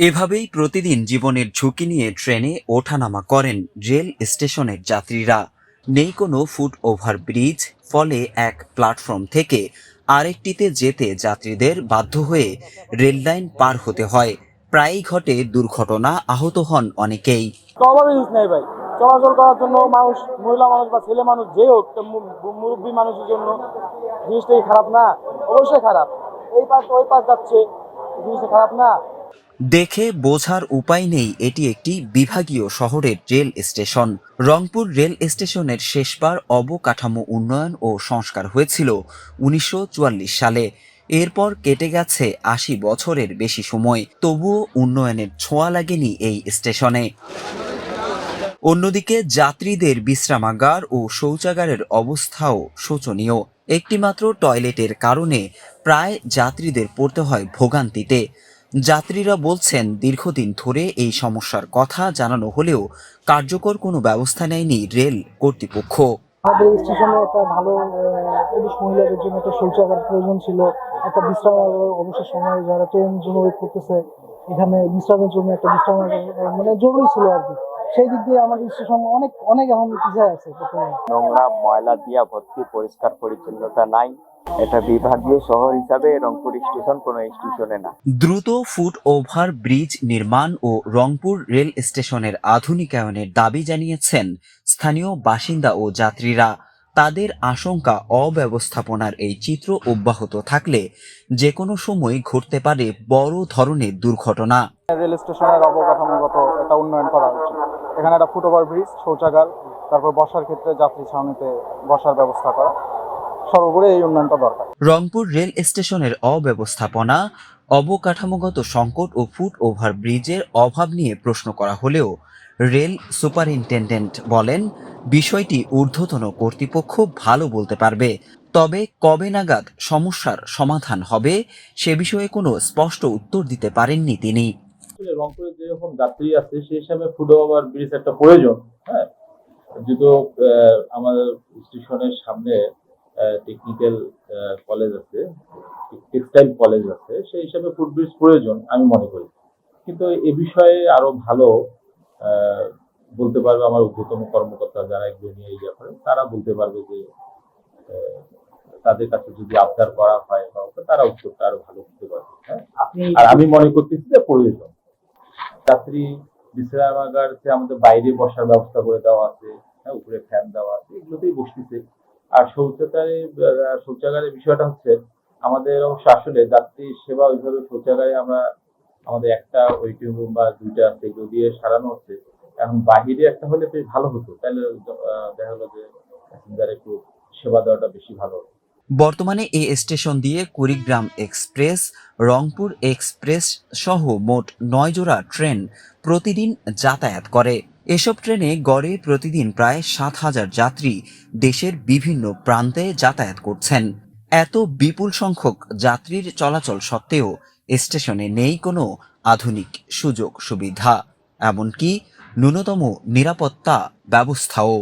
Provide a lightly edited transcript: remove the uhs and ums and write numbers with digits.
এভাবেই প্রতিদিন জীবনের ঝুঁকি নিয়ে ট্রেনে ওঠানামা করেন রেল স্টেশনের যাত্রীরা। নেই কোনো ফুট ওভার ব্রিজ, ফলে এক প্ল্যাটফর্ম থেকে আরেকটিতে যেতে যাত্রীদের বাধ্য হয়ে রেললাইন পার হতে হয়। প্রায়ই ঘটে দুর্ঘটনা, আহত হন অনেকেই। কভারেজ নেই ভাই, চলাচল করার জন্য মানুষ, মহিলা মানুষ বা ছেলে মানুষ যে হোক, মুরব্বী মানুষের জন্য জিনিসটাই খারাপ না? অবশ্যই খারাপ। এই পাশ ওই পাশ যাচ্ছে, জিনিসটা খারাপ না? দেখে বোঝার উপায় নেই, এটি একটি বিভাগীয় শহরের রেল স্টেশন। রংপুর রেল স্টেশনের শেষবার অবকাঠামো উন্নয়ন ও সংস্কার হয়েছিল 1944 সালে। এরপর কেটে গেছে 80 বছরের বেশি সময়, তবুও উন্নয়নের ছোঁয়া লাগেনি এই স্টেশনে। অন্যদিকে যাত্রীদের বিশ্রামাগার ও শৌচাগারের অবস্থাও শোচনীয়। একটিমাত্র টয়লেটের কারণে প্রায় যাত্রীদের পড়তে হয় ভোগান্তিতে। যাত্রীরা বলছেন, দীর্ঘদিন ধরে এই সমস্যার কথা জানানো হলেও কার্যকর কোনো ব্যবস্থা নেয়নি রেল কর্তৃপক্ষ। আমাদের স্টেশনে একটা ভালো পুরুষ মহিলাদের জন্য একটা শৌচাগার প্রয়োজন ছিল, একটা বিশ্রামাগার। অবসর সময়ে যারা ট্রেনের জন্য ওয়েট করতেছে, এখানে বিশ্রামের জন্য একটা বিশ্রামাগার মানে জরুরি ছিল আর কি। সেই দিক দিয়ে আমাদের স্টেশন অনেক অনেক এখন পিছিয়ে আছে। নোংরা ময়লা দিয়া ভর্তি, পরিষ্কার পরিচ্ছন্নতা নাই। এটা বিভাগীয় শহর হিসাবে রংপুর স্টেশন কোনো স্টেশনে না। দ্রুত ফুট ওভার ব্রিজ নির্মাণ ও রংপুর রেল স্টেশনের আধুনিকায়নের দাবি জানিয়েছেন স্থানীয় বাসিন্দা ও যাত্রীরা। তাদের আশঙ্কা, অব্যবস্থাপনার এই চিত্র অব্যাহত থাকলে যে কোনো সময় ঘটতে পারে বড় ধরনের দুর্ঘটনা। রেল স্টেশনের অবকাঠামোগত একটা উন্নয়ন করা উচিত। এখানে একটা ফুটওভার ব্রিজ, শৌচাগার, তারপর বসার ক্ষেত্রে যাত্রী ছাউনিতে বসার ব্যবস্থা করা, সর্বোপরি এই উন্নয়নটা দরকার। রংপুর রেল স্টেশনের অব্যবস্থাপনা, অবকাঠামোগত সংকট ও ফুট ওভার ব্রিজের অভাব নিয়ে প্রশ্ন করা হলেও রেল সুপারিনটেনডেন্ট বলেন, বিষয়টি ঊর্ধ্বতন কর্তৃপক্ষ ভালো বলতে পারবে। তবে কবে নাগাদ সমস্যার সমাধান হবে সে বিষয়ে কোনো স্পষ্ট উত্তর দিতে পারেননি তিনি। রংপুরে যেরকম যাত্রী আছে সেই হিসাবে ফুট ওভার ব্রিজ একটা প্রয়োজন। হ্যাঁ, যদিও আমাদের স্টেশনের সামনে টেকনিক্যাল কলেজ আছে, টেক্সটাইল কলেজ আছে, সেই হিসাবে ফুট ব্রিজ প্রয়োজন আমি মনে করি। কিন্তু এ বিষয়ে আরো ভালো বলতে পারবে আমার ঊর্ধ্বতন কর্মকর্তা, যারা এগুলো নিয়ে ইয়ে করেন, তারা বলতে পারবে যে তাদের কাছে যদি আবদার করা হয় তারা উত্তরটা আরো ভালো দিতে পারবে। হ্যাঁ, আর আমি মনে করতেছি যে প্রয়োজন। যাত্রী বিশ্রামাগার আমাদের বাইরে বসার ব্যবস্থা করে দেওয়া আছে, উপরে ফ্যান দেওয়া আছে, এগুলোতেই বসতেছে। আর শৌচাগারের বিষয়টা হচ্ছে, আমাদের অবশ্য আসলে যাত্রী সেবা ওইভাবে শৌচাগারে আমরা আমাদের একটা ওয়েটিং রুম বা দুইটা আছে, এগুলো দিয়ে সারানো হচ্ছে। এখন বাহিরে একটা হলে বেশ ভালো হতো, তাহলে দেখা গেলো যে প্যাসেঞ্জার একটু সেবা দেওয়াটা বেশি ভালো হতো। বর্তমানে এই স্টেশন দিয়ে কুড়িগ্রাম এক্সপ্রেস, রংপুর এক্সপ্রেস সহ মোট 9 জোড়া ট্রেন প্রতিদিন যাতায়াত করে। এসব ট্রেনে গড়ে প্রতিদিন প্রায় 7,000 যাত্রী দেশের বিভিন্ন প্রান্তে যাতায়াত করছেন। এত বিপুল সংখ্যক যাত্রীর চলাচল সত্ত্বেও স্টেশনে নেই কোনো আধুনিক সুযোগ সুবিধা, এমনকি ন্যূনতম নিরাপত্তা ব্যবস্থাও।